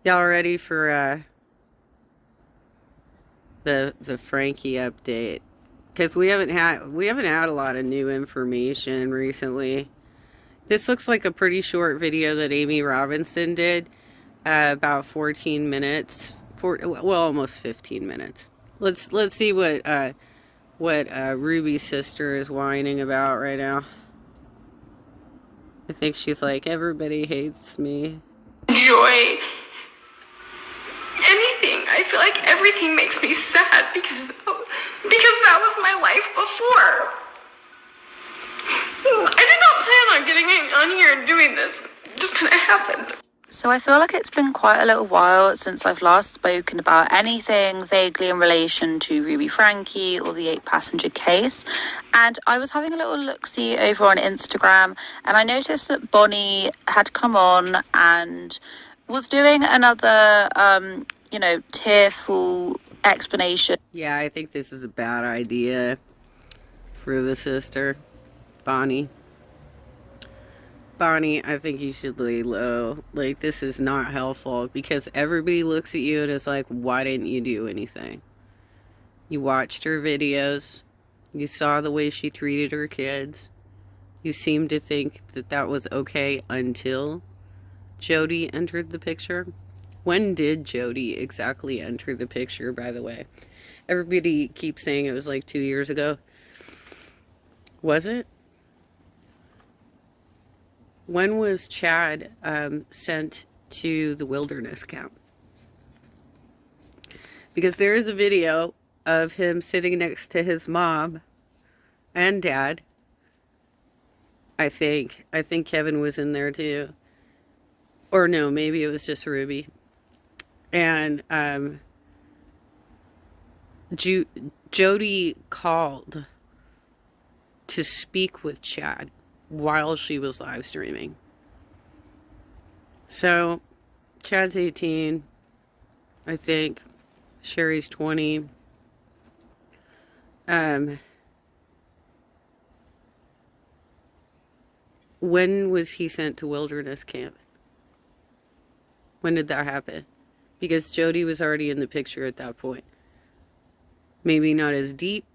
Y'all ready for the Frankie update? Because we haven't had a lot of new information recently. This looks like a pretty short video that Amy Robinson did, about 14 minutes, almost 15 minutes. Let's see what Ruby's sister is whining about right now. I think she's like, everybody hates me. Enjoy anything. I feel like everything makes me sad because that was my life before. I did not plan on getting on here and doing this. It just kind of happened. So I feel like it's been quite a little while since I've last spoken about anything vaguely in relation to Ruby Franke or the 8-passenger case. And I was having a little look-see over on Instagram, and I noticed that Bonnie had come on and was doing another, tearful explanation. Yeah, I think this is a bad idea for the sister, Bonnie. Bonnie, I think you should lay low. Like, this is not helpful because everybody looks at you and is like, why didn't you do anything? You watched her videos. You saw the way she treated her kids. You seemed to think that that was okay until Jody entered the picture. When did Jody exactly enter the picture, by the way? Everybody keeps saying it was like 2 years ago. Was it? When was Chad sent to the wilderness camp? Because there is a video of him sitting next to his mom and dad. I think Kevin was in there too. Or no, maybe it was just Ruby. And Jody called to speak with Chad while she was live streaming. So, Chad's 18, I think. Sherry's 20. When was he sent to wilderness camp? When did that happen? Because Jody was already in the picture at that point. Maybe not as deep,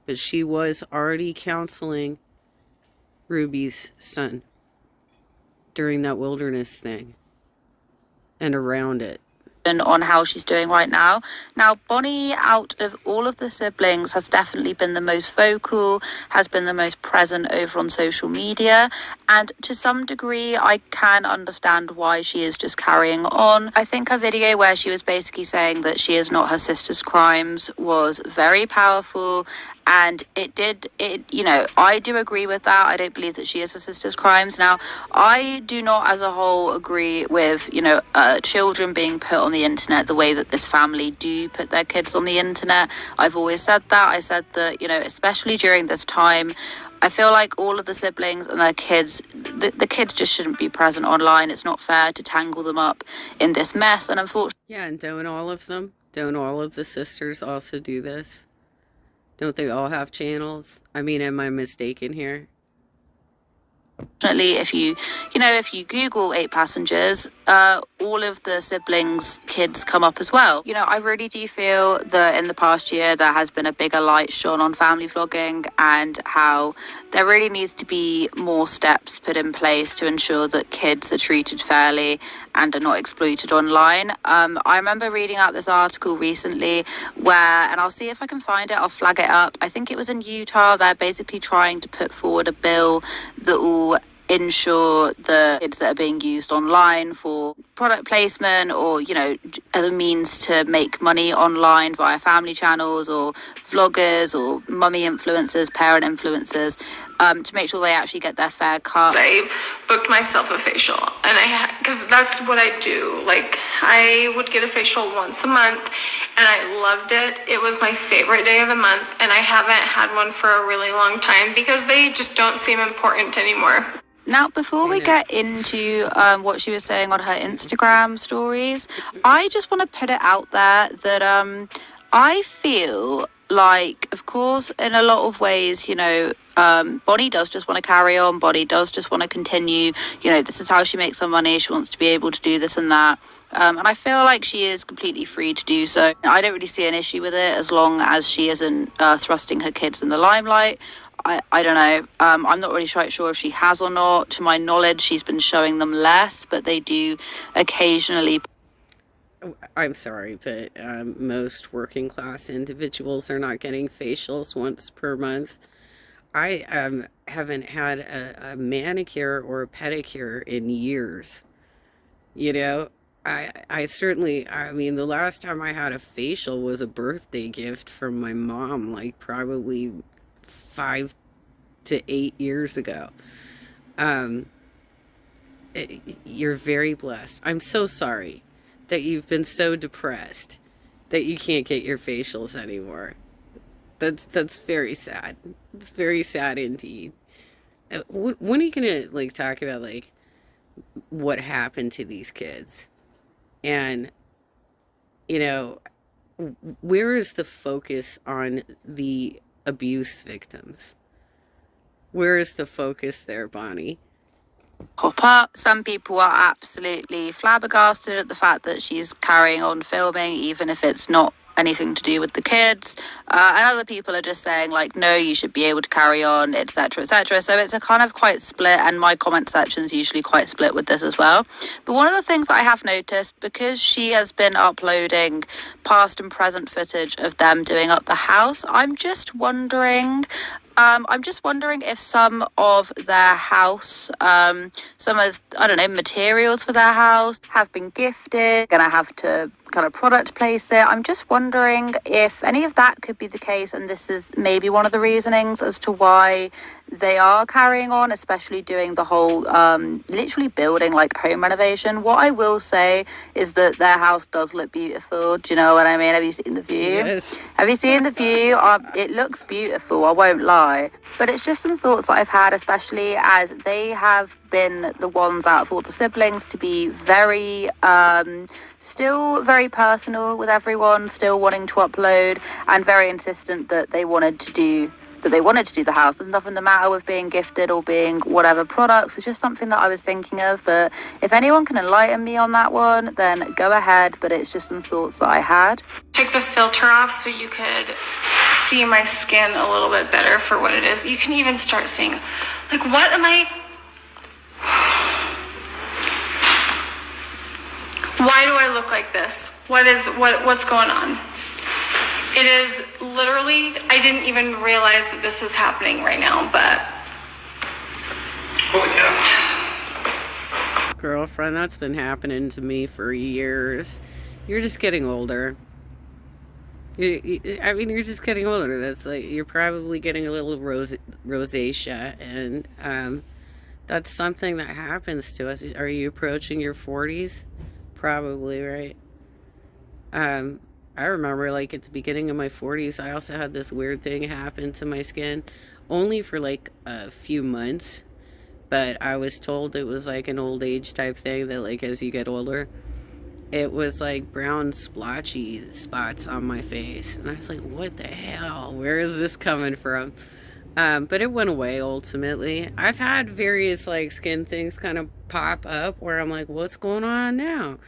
but she was already counseling Ruby's son during that wilderness thing and around it. On how she's doing right now. Now, Bonnie, out of all of the siblings, has definitely been the most vocal, has been the most present over on social media, and to some degree I can understand why she is just carrying on. I think her video where she was basically saying that she is not her sister's crimes was very powerful. And I do agree with that. I don't believe that she is her sister's crimes. Now, I do not as a whole agree with, children being put on the internet the way that this family do put their kids on the internet. I've always said that. I said that, especially during this time, I feel like all of the siblings and their kids, the kids just shouldn't be present online. It's not fair to tangle them up in this mess. And unfortunately... Yeah, and don't all of the sisters also do this? Don't they all have channels? I mean, am I mistaken here? If you Google 8-passengers, all of the siblings' kids come up as well. I really do feel that in the past year there has been a bigger light shone on family vlogging and how there really needs to be more steps put in place to ensure that kids are treated fairly and are not exploited online. I remember reading out this article recently and I'll see if I can find it, I'll flag it up. I think it was in Utah. They're basically trying to put forward a bill that will ensure the kids that are being used online for product placement or, as a means to make money online via family channels or vloggers or mummy influencers, parent influencers, to make sure they actually get their fair cut. I booked myself a facial and because that's what I do. Like, I would get a facial once a month and I loved it. It was my favorite day of the month and I haven't had one for a really long time because they just don't seem important anymore. Now, before we get into what she was saying on her Instagram stories, I just want to put it out there that I feel like, of course, in a lot of ways, Bonnie does just want to carry on. Bonnie does just want to continue. This is how she makes her money. She wants to be able to do this and that. And I feel like she is completely free to do so. I don't really see an issue with it as long as she isn't thrusting her kids in the limelight. I don't know. I'm not really quite sure if she has or not. To my knowledge, she's been showing them less, but they do occasionally. I'm sorry, but most working class individuals are not getting facials once per month. I haven't had a manicure or a pedicure in years. You know, I certainly, I mean, the last time I had a facial was a birthday gift from my mom, like probably 5 to 8 years ago. Um, you're very blessed. I'm so sorry that you've been so depressed that you can't get your facials anymore. That's very sad. It's very sad indeed. When are you gonna like talk about like what happened to these kids? And you know, where is the focus on the abuse victims? Where is the focus there, Bonnie? Pop up. Some people are absolutely flabbergasted at the fact that she's carrying on filming, even if it's not anything to do with the kids. And other people are just saying, like, no, you should be able to carry on, etc., etc. So it's a kind of quite split, and my comment section is usually quite split with this as well. But one of the things that I have noticed, because she has been uploading past and present footage of them doing up the house, I'm just wondering if some of their house, some of, I don't know, materials for their house have been gifted, gonna have to kind of product place it. I'm just wondering if any of that could be the case, and this is maybe one of the reasonings as to why they are carrying on, especially doing the whole literally building like home renovation. What I will say is that their house does look beautiful. Do you know what I mean? Have you seen the view? Yes. Have you seen the view? It looks beautiful, I won't lie. But it's just some thoughts that I've had, especially as they have been the ones out of all the siblings to be very still very personal with everyone, still wanting to upload, and very insistent that they wanted to do the house. There's nothing the matter with being gifted or being whatever products. It's just something that I was thinking of. But if anyone can enlighten me on that one, then go ahead. But it's just some thoughts that I had. Took the filter off so you could see my skin a little bit better for what it is. You can even start seeing, like, what am I? Why do I look like this? What's going on? It is literally, I didn't even realize that this was happening right now, but. Holy cow. Girlfriend, that's been happening to me for years. You're just getting older. I mean, you're just getting older. That's like, you're probably getting a little rosacea, and that's something that happens to us. Are you approaching your 40s? Probably, right? I remember, like, at the beginning of my 40s, I also had this weird thing happen to my skin, only for, like, a few months, but I was told it was, like, an old age type thing that, like, as you get older, it was, like, brown splotchy spots on my face, and I was like, what the hell? Where is this coming from? But it went away, ultimately. I've had various, like, skin things kind of pop up where I'm like, what's going on now?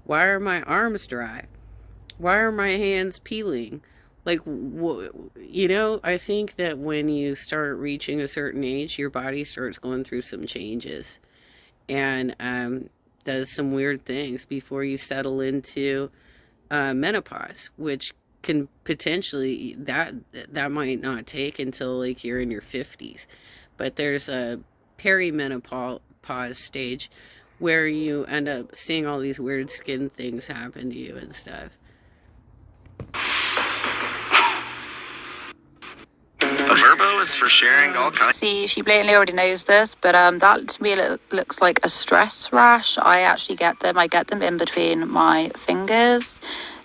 Why are my arms dry? Why are my hands peeling? Like, you know, I think that when you start reaching a certain age, your body starts going through some changes and does some weird things before you settle into menopause, which can potentially, that might not take until like you're in your 50s. But there's a perimenopause stage where you end up seeing all these weird skin things happen to you and stuff. A verbo is for sharing all kinds. See, she blatantly already knows this, but that to me looks like a stress rash. I actually get them. I get them in between my fingers.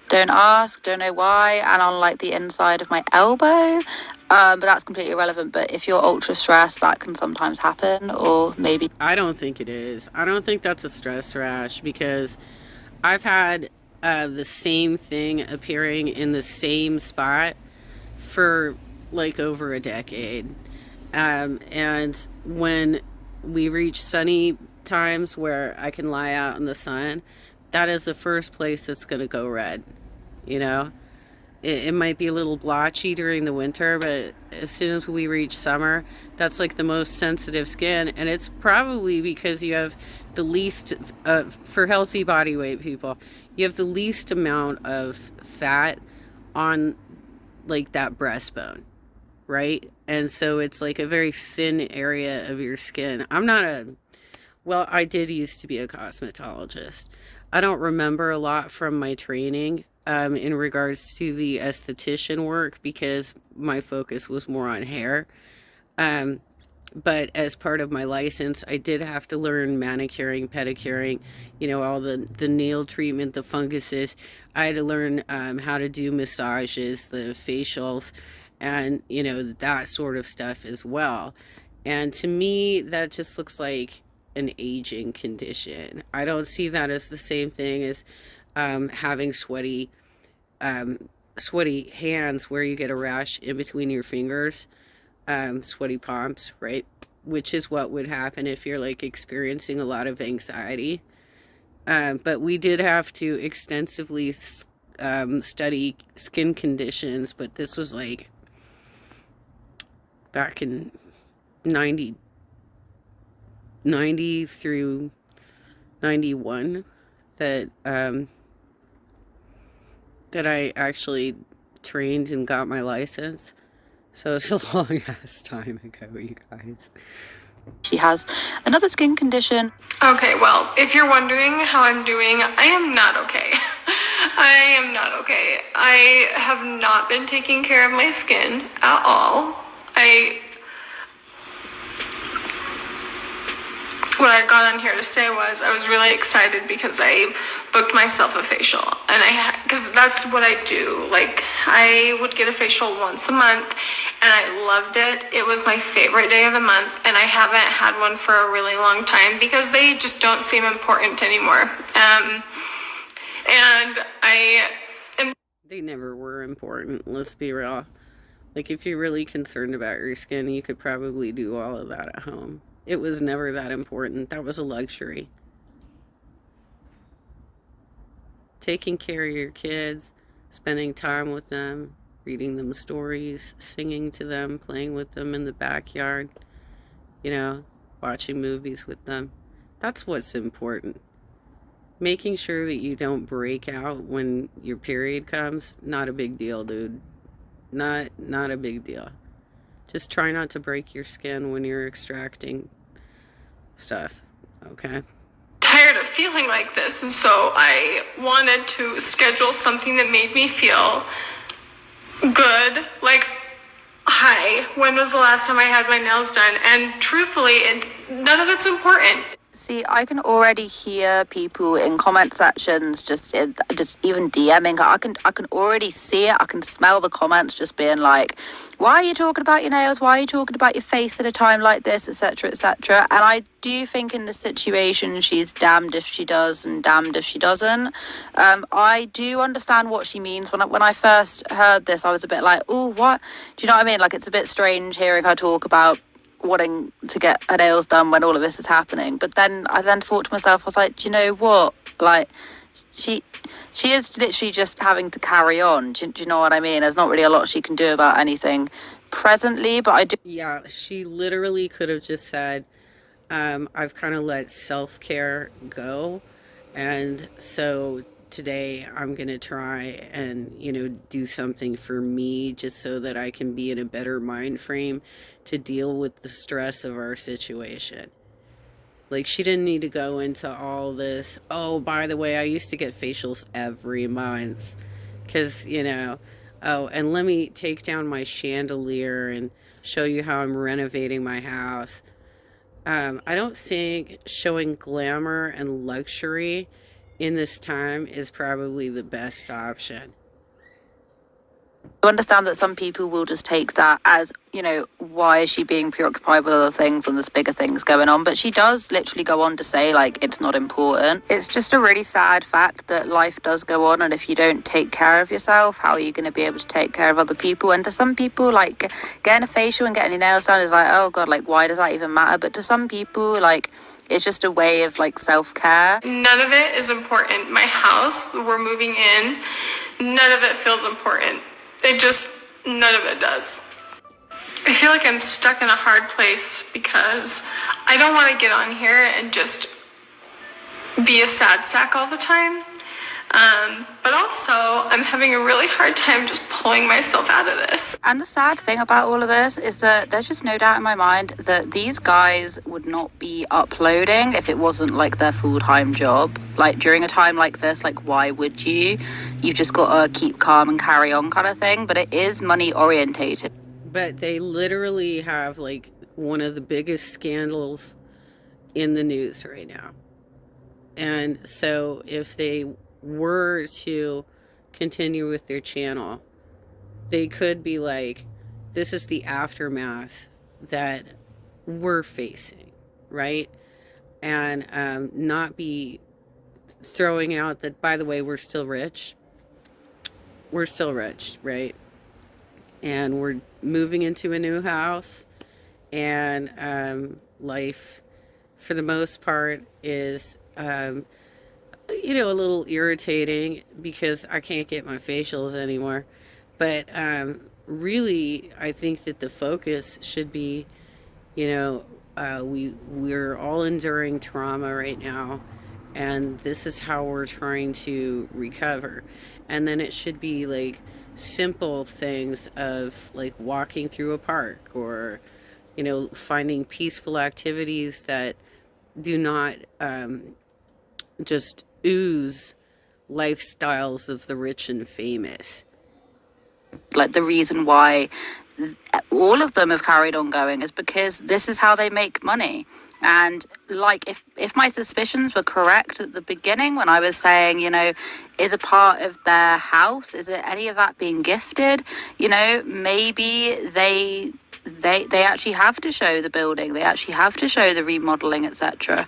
Don't ask, don't know why, and on like the inside of my elbow. But that's completely irrelevant. But if you're ultra stressed, that can sometimes happen, or maybe. I don't think it is. I don't think that's a stress rash, because I've had the same thing appearing in the same spot for like over a decade. And when we reach sunny times where I can lie out in the sun, that is the first place that's going to go red. You know, it might be a little blotchy during the winter, but as soon as we reach summer, that's like the most sensitive skin. And it's probably because you have the least, for healthy body weight people, you have the least amount of fat on like that breastbone, right? And so it's like a very thin area of your skin. Well, I did used to be a cosmetologist. I don't remember a lot from my training in regards to the esthetician work because my focus was more on hair. But as part of my license, I did have to learn manicuring, pedicuring, all the nail treatment, the funguses. I had to learn how to do massages, the facials, and, that sort of stuff as well. And to me, that just looks like an aging condition. I don't see that as the same thing as having sweaty hands where you get a rash in between your fingers, sweaty palms, right? Which is what would happen if you're like experiencing a lot of anxiety. But we did have to extensively study skin conditions, but this was like back in 90 through 91 that I actually trained and got my license. So it's a long ass time ago, you guys. She has another skin condition. Okay, well, if you're wondering how I'm doing, I am not okay. I am not okay. I have not been taking care of my skin at all. What I got on here to say was I was really excited because I booked myself a facial, and because that's what I do. Like, I would get a facial once a month, and I loved it. It was my favorite day of the month, and I haven't had one for a really long time because they just don't seem important anymore. They never were important, let's be real. Like, if you're really concerned about your skin, you could probably do all of that at home. It was never that important. That was a luxury. Taking care of your kids, spending time with them, reading them stories, singing to them, playing with them in the backyard, watching movies with them. That's what's important. Making sure that you don't break out when your period comes, not a big deal, dude. Not a big deal. Just try not to break your skin when you're extracting stuff, okay? Tired of feeling like this, and so I wanted to schedule something that made me feel good. Like, hi, when was the last time I had my nails done? And truthfully, none of it's important. See, I can already hear people in comment sections just even DMing her. I can already see it. I can smell the comments just being like, why are you talking about your nails? Why are you talking about your face at a time like this, etc., etc. And I do think in this situation, she's damned if she does and damned if she doesn't. I do understand what she means. When I first heard this, I was a bit like, oh, what? Do you know what I mean? Like, it's a bit strange hearing her talk about wanting to get her nails done when all of this is happening. But then I thought to myself, I was like, do you know what? Like, she is literally just having to carry on. Do you know what I mean? There's not really a lot she can do about anything presently, but I do. Yeah, she literally could have just said, I've kind of let self-care go, and so today I'm gonna try and do something for me just so that I can be in a better mind frame to deal with the stress of our situation. Like, she didn't need to go into all this, oh, by the way, I used to get facials every month because oh, and let me take down my chandelier and show you how I'm renovating my house. I don't think showing glamour and luxury in this time is probably the best option. I understand that some people will just take that as, why is she being preoccupied with other things when there's bigger things going on? But she does literally go on to say, like, it's not important. It's just a really sad fact that life does go on, and if you don't take care of yourself, how are you going to be able to take care of other people? And to some people, like, getting a facial and getting your nails done is like, oh God, like, why does that even matter? But to some people, like, It's just a way of like self-care. None of it is important. My house, we're moving in, none of it feels important. None of it does. I feel like I'm stuck in a hard place because I don't want to get on here and just be a sad sack all the time. But also, I'm having a really hard time just pulling myself out of this. And the sad thing about all of this is that there's just no doubt in my mind that these guys would not be uploading if it wasn't like their full-time job. Like during a time like this, like why would you? You've just got to keep calm and carry on kind of thing. But it is money orientated. But they literally have like one of the biggest scandals in the news right now. And so if they were to continue with their channel, they could be like, this is the aftermath that we're facing, right? And not be throwing out that, by the way, we're still rich, right? And we're moving into a new house, and life for the most part is a little irritating because I can't get my facials anymore. But really, I think that the focus should be, we're all enduring trauma right now, and this is how we're trying to recover. And then it should be like simple things of like walking through a park, or finding peaceful activities that do not just ooze lifestyles of the rich and famous. Like the reason why all of them have carried on going is because this is how they make money. And like if my suspicions were correct at the beginning when I was saying, is a part of their house, is it any of that being gifted? Maybe they actually have to show the building, they actually have to show the remodeling, etc.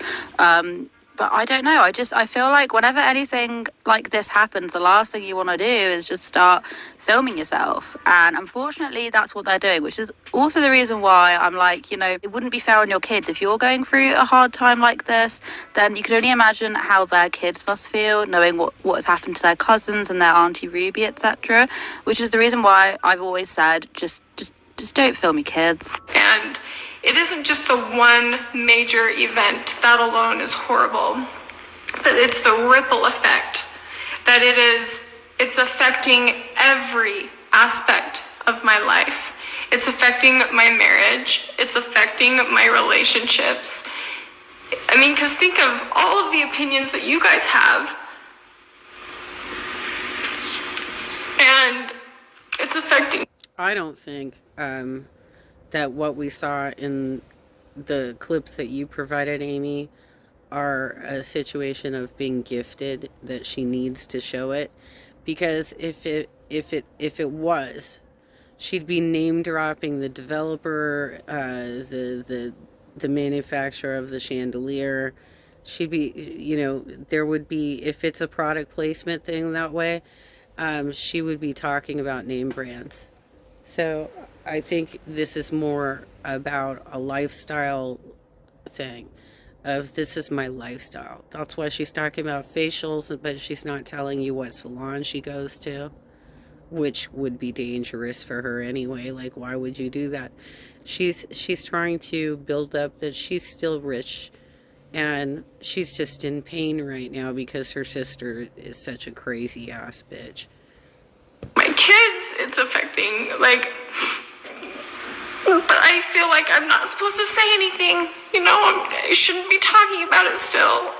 But I don't know. I feel like whenever anything like this happens, the last thing you want to do is just start filming yourself. And unfortunately, that's what they're doing, which is also the reason why I'm like, it wouldn't be fair on your kids. If you're going through a hard time like this, then you can only imagine how their kids must feel, knowing what has happened to their cousins and their Auntie Ruby, etc. Which is the reason why I've always said, just don't film your kids. And it isn't just the one major event. That alone is horrible. But it's the ripple effect that it's affecting every aspect of my life. It's affecting my marriage. It's affecting my relationships. I mean, because think of all of the opinions that you guys have. And it's affecting. I don't think that what we saw in the clips that you provided, Amy, are a situation of being gifted, that she needs to show it. Because if it was, she'd be name dropping the developer, the manufacturer of the chandelier. She'd be, there would be, if it's a product placement thing that way, she would be talking about name brands. So I think this is more about a lifestyle thing of, this is my lifestyle. That's why she's talking about facials, but she's not telling you what salon she goes to, which would be dangerous for her anyway. Like, why would you do that? She's trying to build up that she's still rich, and she's just in pain right now because her sister is such a crazy ass bitch. My kids, it's affecting, but I feel like I'm not supposed to say anything. I shouldn't be talking about it still.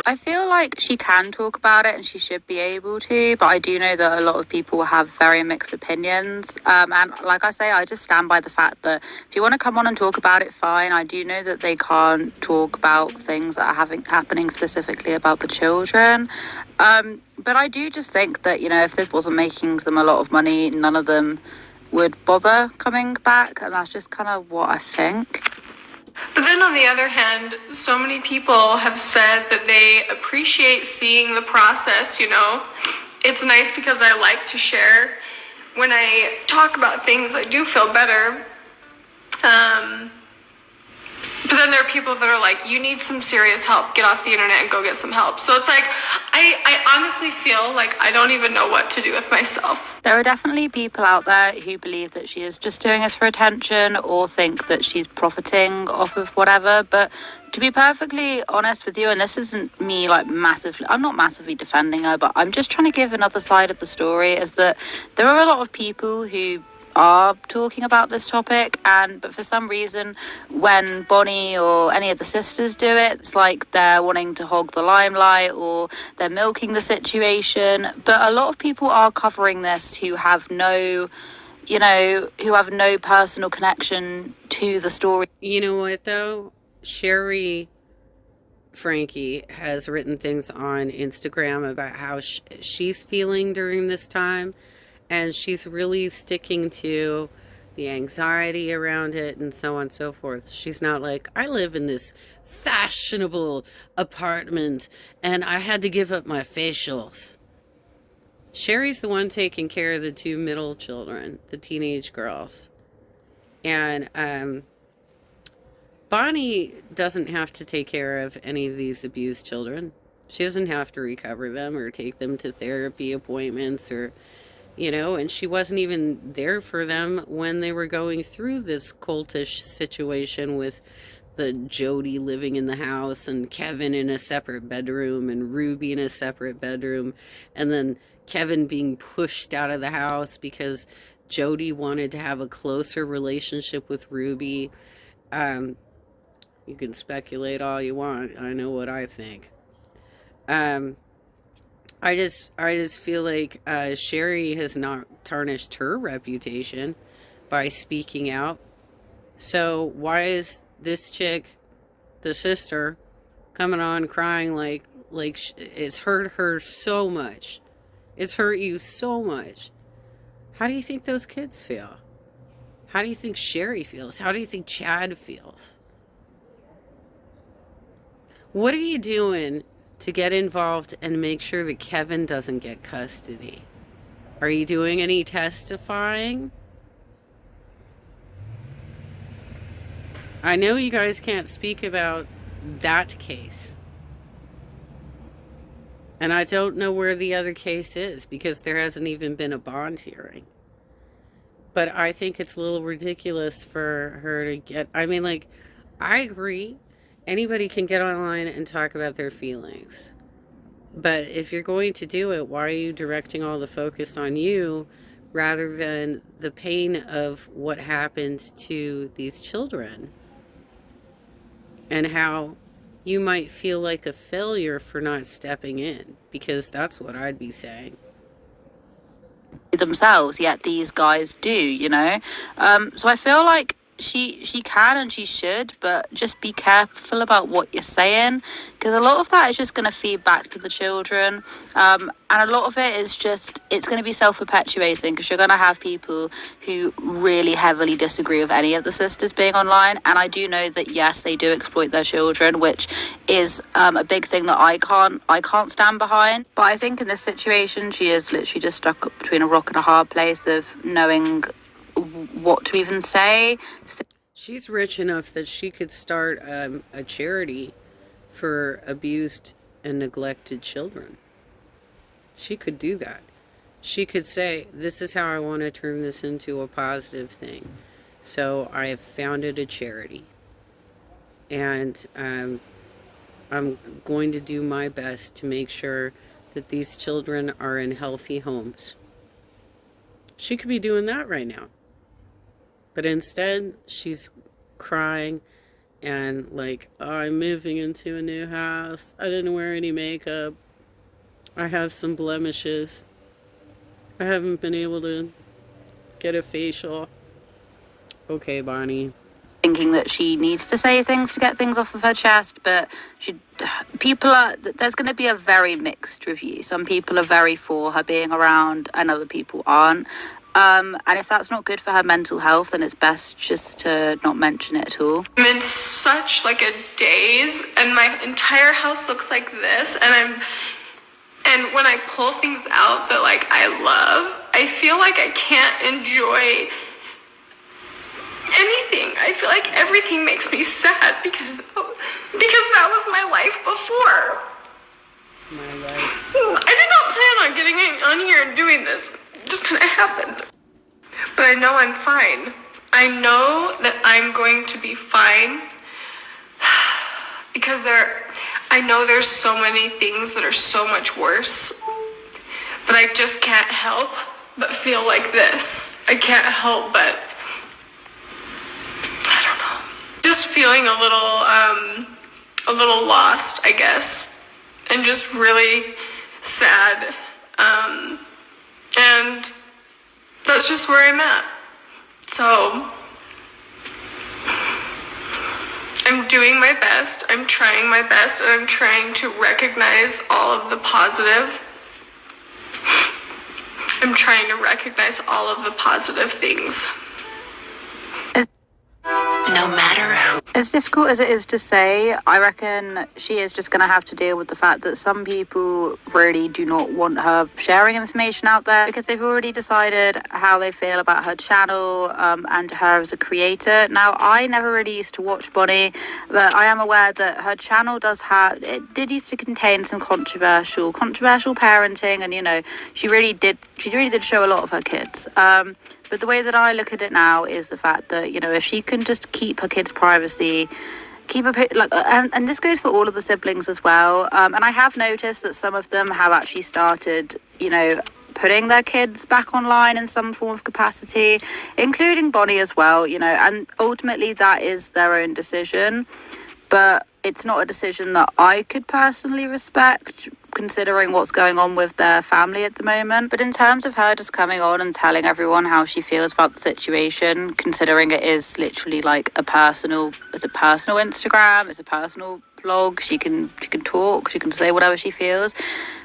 I feel like she can talk about it and she should be able to, but I do know that a lot of people have very mixed opinions. And like I say, I just stand by the fact that if you want to come on and talk about it, fine. I do know that they can't talk about things that are happening specifically about the children. But I do just think that, if this wasn't making them a lot of money, none of them would bother coming back. And that's just kind of what I think. But then on the other hand, so many people have said that they appreciate seeing the process, It's nice because I like to share. When I talk about things, I do feel better. But then there are people that are like, you need some serious help, get off the internet and go get some help. So it's like, I honestly feel like I don't even know what to do with myself. There are definitely people out there who believe that she is just doing this for attention or think that she's profiting off of whatever. But to be perfectly honest with you, and this isn't me like massively, I'm not massively defending her, but I'm just trying to give another side of the story, is that there are a lot of people who are talking about this topic, but for some reason when Bonnie or any of the sisters do it, it's like they're wanting to hog the limelight or they're milking the situation. But a lot of people are covering this who have no personal connection to the story. You know what though? Sherry Franke has written things on Instagram about how she's feeling during this time. And she's really sticking to the anxiety around it and so on and so forth. She's not like, I live in this fashionable apartment and I had to give up my facials. Sherry's the one taking care of the two middle children, the teenage girls. And Bonnie doesn't have to take care of any of these abused children. She doesn't have to recover them or take them to therapy appointments or... and she wasn't even there for them when they were going through this cultish situation with the Jody living in the house and Kevin in a separate bedroom and Ruby in a separate bedroom, and then Kevin being pushed out of the house because Jody wanted to have a closer relationship with Ruby. You can speculate all you want. I know what I think. I just feel like Sherry has not tarnished her reputation by speaking out. So why is this chick, the sister, coming on crying like it's hurt her so much? It's hurt you so much. How do you think those kids feel? How do you think Sherry feels? How do you think Chad feels? What are you doing to get involved and make sure that Kevin doesn't get custody? Are you doing any testifying? I know you guys can't speak about that case. And I don't know where the other case is because there hasn't even been a bond hearing. But I think it's a little ridiculous for her to get... I agree. Anybody can get online and talk about their feelings. But if you're going to do it, why are you directing all the focus on you rather than the pain of what happened to these children? And how you might feel like a failure for not stepping in, because that's what I'd be saying. Themselves, yet these guys do, so I feel like she can and she should, but just be careful about what you're saying, because a lot of that is just going to feed back to the children, and a lot of it is just, it's going to be self-perpetuating, because you're going to have people who really heavily disagree with any of the sisters being online. And I do know that yes, they do exploit their children, which is a big thing that I can't stand behind. But I think in this situation she is literally just stuck between a rock and a hard place of knowing what to even say. She's rich enough that she could start a charity for abused and neglected children. She could do that. She could say, this is how I want to turn this into a positive thing. So I have founded a charity. And I'm going to do my best to make sure that these children are in healthy homes. She could be doing that right now. But instead, she's crying and like, oh, I'm moving into a new house. I didn't wear any makeup. I have some blemishes. I haven't been able to get a facial. Okay, Bonnie. Thinking that she needs to say things to get things off of her chest, but there's going to be a very mixed review. Some people are very for her being around and other people aren't. And if that's not good for her mental health, then it's best just to not mention it at all. I'm in such like a daze, and my entire house looks like this, and when I pull things out that like I love, I feel like I can't enjoy anything. I feel like everything makes me sad because that was my life before. My life. I did not plan on getting on here and doing this. It just kind of happened. But I know I'm fine. I know that I'm going to be fine because I know there's so many things that are so much worse, but I just can't help but feel like this. I can't help but, I don't know, just feeling a little lost, I guess, and just really sad. And that's just where I'm at. So I'm doing my best. I'm trying my best, and I'm trying to recognize all of the positive. I'm trying to recognize all of the positive things. No matter who. As difficult as it is to say, I reckon she is just going to have to deal with the fact that some people really do not want her sharing information out there because they've already decided how they feel about her channel and her as a creator. Now, I never really used to watch Bonnie, but I am aware that her channel did used to contain some controversial parenting, and you know, she really did show a lot of her kids. But the way that I look at it now is the fact that, you know, if she can just keep her kids' privacy, and this goes for all of the siblings as well. And I have noticed that some of them have actually started, you know, putting their kids back online in some form of capacity, including Bonnie as well, you know, and ultimately that is their own decision. But it's not a decision that I could personally respect, considering what's going on with their family at the moment. But in terms of her just coming on and telling everyone how she feels about the situation, considering it is literally like it's a personal Instagram, it's a personal vlog, she can talk, she can say whatever she feels.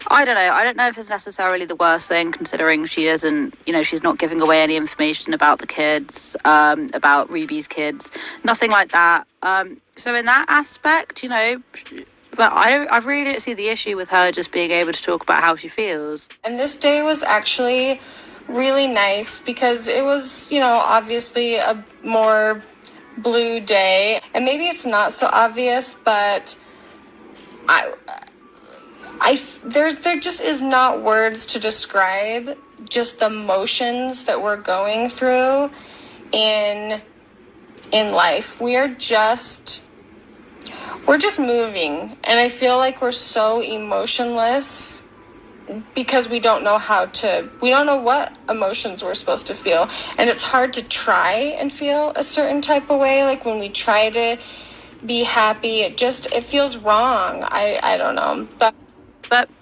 I don't know if it's necessarily the worst thing, considering she isn't, you know, she's not giving away any information about the kids, about Ruby's kids, nothing like that. So in that aspect, you know, but I really don't see the issue with her just being able to talk about how she feels. And this day was actually really nice because it was, you know, obviously a more blue day. And maybe it's not so obvious, but there just is not words to describe just the emotions that we're going through in life. We're just moving, and I feel like we're so emotionless because we don't know what emotions we're supposed to feel, and it's hard to try and feel a certain type of way. Like when we try to be happy, it feels wrong. I don't know, but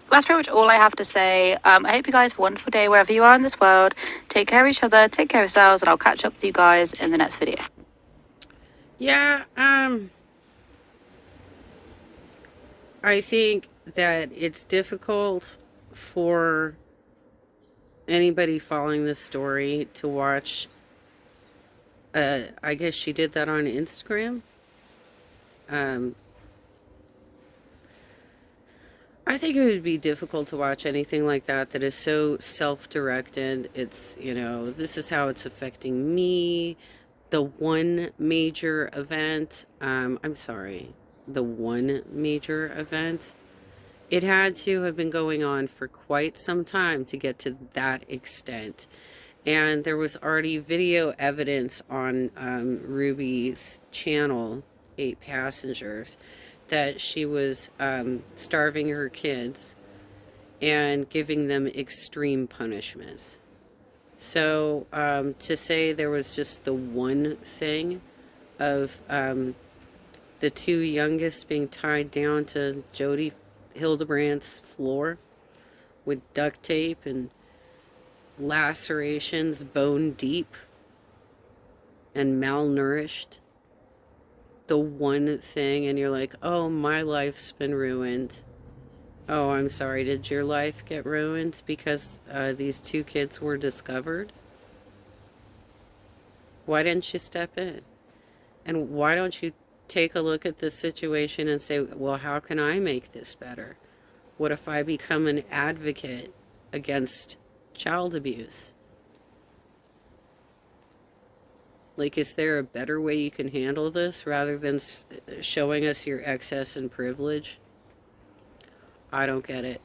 that's pretty much all I have to say. I hope you guys have a wonderful day wherever you are in this world. Take care of each other, take care of yourselves, and I'll catch up with you guys in the next video. Yeah, I think that it's difficult for anybody following this story to watch. I guess she did that on Instagram. I think it would be difficult to watch anything like that is so self-directed. It's, you know, this is how it's affecting me. The one major event, the one major event, it had to have been going on for quite some time to get to that extent. And there was already video evidence on Ruby's channel, 8 Passengers, that she was starving her kids and giving them extreme punishments. So to say there was just the one thing of the 2 youngest being tied down to Jody Hildebrandt's floor with duct tape and lacerations bone deep and malnourished, the one thing, and you're like, oh, my life's been ruined. Oh, I'm sorry, did your life get ruined because these 2 kids were discovered? Why didn't you step in? And why don't you take a look at this situation and say, well, how can I make this better? What if I become an advocate against child abuse? Like, is there a better way you can handle this rather than showing us your excess and privilege? I don't get it.